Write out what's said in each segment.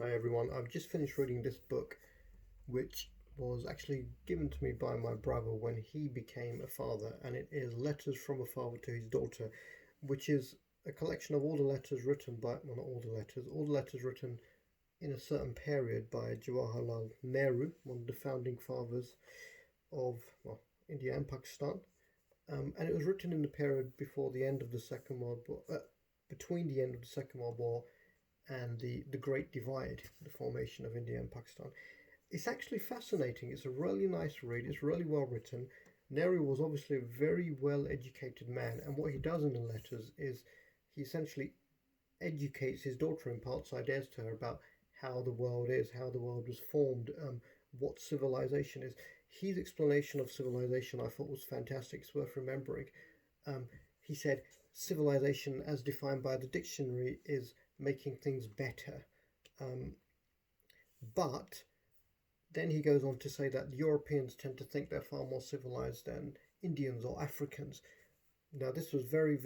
Hi everyone, I've just finished reading this book, which was actually given to me by my brother when he became a father, and it is Letters from a Father to His Daughter, which is a collection of all the letters written by, well, not all the letters written in a certain period by Jawaharlal Nehru, one of the founding fathers of, well, India and Pakistan. And it was written in the period before the end of the Second World War, between the end of the Second World War and the Great Divide, the formation of India and Pakistan. It's actually fascinating. It's a really nice read. It's really well written. Nehru was obviously a very well educated man, and what he does in the letters is he essentially educates his daughter, imparts ideas to her about how the world is, how the world was formed, what civilization is. His explanation of civilization I thought was fantastic. It's worth remembering. Um, he said civilization, as defined by the dictionary, is making things better. Um, but then he goes on to say that Europeans tend to think they're far more civilized than Indians or Africans. Now, this was very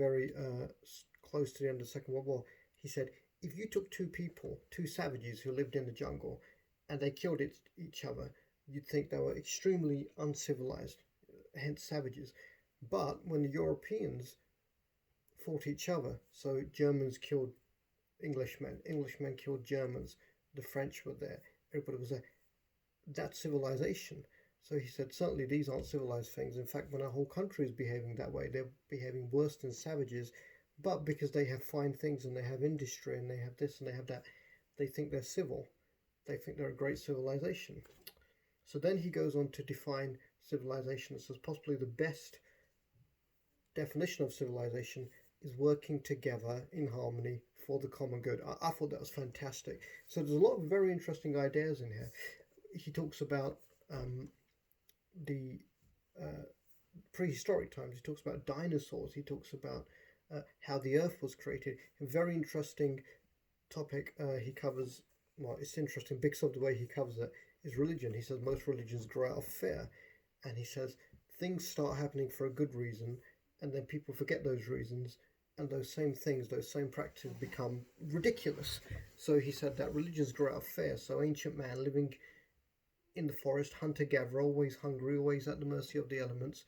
close to the end of the Second World War. He said, if you took two people, two savages who lived in the jungle, and they killed each other, you'd think they were extremely uncivilized, hence savages. But when the Europeans fought each other, so Germans killed Englishmen, Englishmen killed Germans, the French were there, everybody was there. That's civilization. So he said, certainly these aren't civilized things. In fact, when our whole country is behaving that way, they're behaving worse than savages. But because they have fine things and they have industry and they have this and they have that, they think they're civil. They think they're a great civilization. So then he goes on to define civilization as possibly the best definition of civilization is working together in harmony for the common good. I thought that was fantastic. So there's a lot of very interesting ideas in here. He talks about the prehistoric times. He talks about dinosaurs. He talks about how the Earth was created. A very interesting topic. He covers. Well, it's interesting because of the way he covers it. Is religion. He says most religions grow out of fear, and he says things start happening for a good reason, and then people forget those reasons, and those same things, those same practices become ridiculous. So he said that religions grow out of fear. So ancient man living in the forest, hunter gatherer, always hungry, always at the mercy of the elements.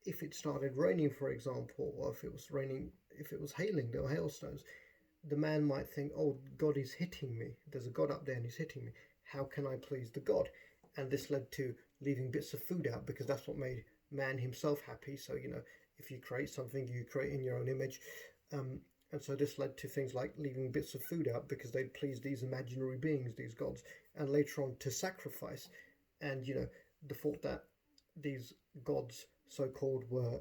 If it started raining, for example, or if it was raining, if it was hailing, there were hailstones, the man might think, oh, God is hitting me. There's a God up there and he's hitting me. How can I please the God? And this led to leaving bits of food out because that's what made man himself happy. So, if you create something, you create in your own image. And so this led to things like leaving bits of food out because they'd please these imaginary beings, these gods, and later on to sacrifice. And the thought that these gods, so called, were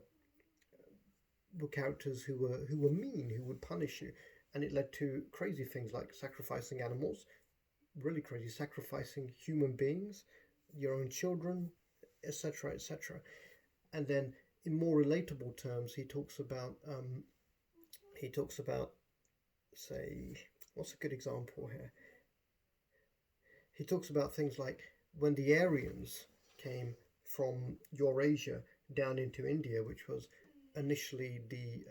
characters who were mean, who would punish you, and it led to crazy things like sacrificing animals, really crazy, sacrificing human beings, your own children, etc., etc. And then in more relatable terms, he talks about say, what's a good example here? He talks about things like when the Aryans came from Eurasia down into India, which was initially the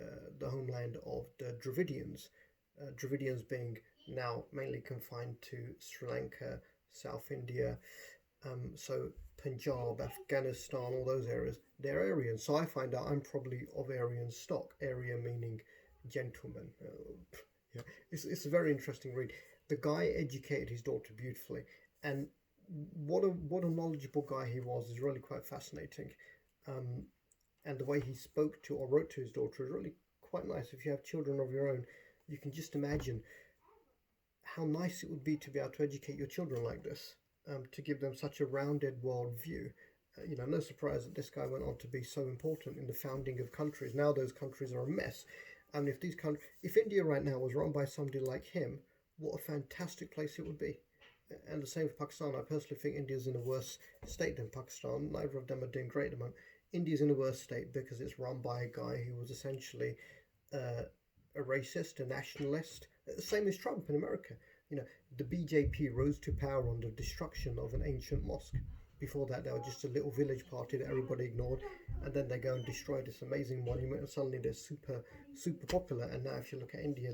homeland of the Dravidians. Dravidians being now mainly confined to Sri Lanka, South India, so Punjab, Afghanistan, all those areas, they're Aryan. So I find out I'm probably of Aryan stock. Aryan meaning gentleman. Yeah, it's a very interesting read. The guy educated his daughter beautifully, and what a knowledgeable guy he was is really quite fascinating. Um, and the way he spoke to or wrote to his daughter is really quite nice. If you have children of your own, you can just imagine how nice it would be to be able to educate your children like this, to give them such a rounded world view. No surprise that this guy went on to be so important in the founding of countries. Now those countries are a mess. And if India right now was run by somebody like him, what a fantastic place it would be. And the same for Pakistan. I personally think India's in a worse state than Pakistan. Neither of them are doing great at the moment. India's in a worse state because it's run by a guy who was essentially uh, a racist, a nationalist. The same as Trump in America. You know, the BJP rose to power on the destruction of an ancient mosque. Before that, they were just a little village party that everybody ignored, and then they go and destroy this amazing monument, and suddenly they're super popular. And now, if you look at India,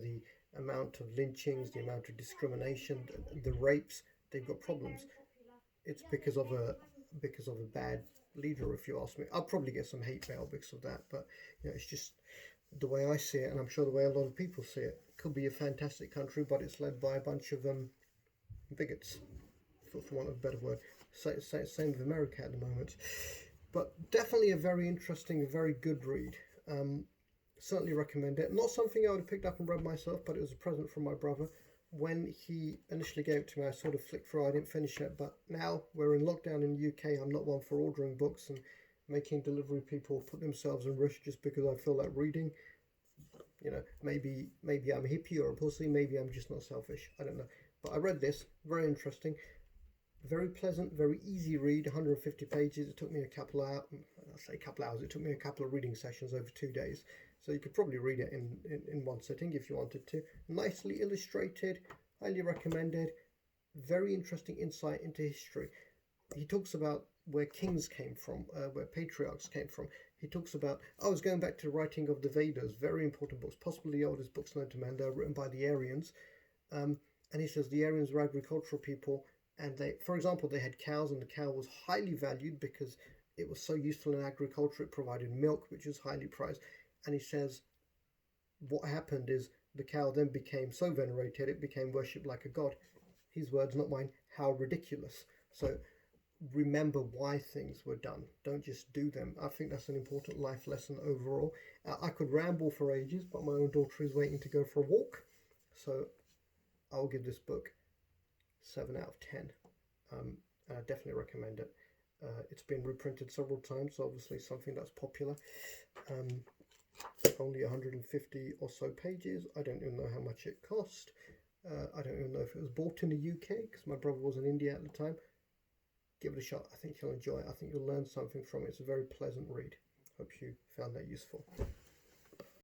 amount of lynchings, the amount of discrimination, the rapes, they've got problems. It's because of a bad leader, if you ask me. I'll probably get some hate mail because of that, but it's just the way I see it, and I'm sure the way a lot of people see it. It could be a fantastic country, but it's led by a bunch of bigots, for want of a better word. Same with America at the moment. But definitely a very interesting, very good read. Certainly recommend it. Not something I would have picked up and read myself, but it was a present from my brother. When he initially gave it to me, I sort of flicked through. I didn't finish it, but now we're in lockdown in the UK. I'm not one for ordering books and making delivery people put themselves in risk just because I feel like reading. Maybe I'm a hippie or a pussy. Maybe I'm just not selfish. I don't know. But I read this. Very interesting. Very pleasant, very easy read. 150 pages. It took me a couple of hours. I say a couple of hours. It took me a couple of reading sessions over 2 days. So you could probably read it in one sitting if you wanted to. Nicely illustrated, highly recommended. Very interesting insight into history. He talks about where kings came from, where patriarchs came from. He talks about, I was going back to the writing of the Vedas, very important books, possibly the oldest books known to man. They're written by the Aryans. And he says the Aryans were agricultural people, and for example, they had cows, and the cow was highly valued because it was so useful in agriculture. It provided milk, which was highly prized. And he says what happened is the cow then became so venerated, it became worshipped like a god. His words, not mine. How ridiculous. So remember why things were done. Don't just do them. I think that's an important life lesson overall. I could ramble for ages, but my own daughter is waiting to go for a walk. So I'll give this book 7 out of 10. And I definitely recommend it. It's been reprinted several times, so obviously something that's popular. Only 150 or so pages. I don't even know how much it cost. I don't even know if it was bought in the UK because my brother was in India at the time. Give it a shot. I think you'll enjoy it. I think you'll learn something from it. It's a very pleasant read. Hope you found that useful.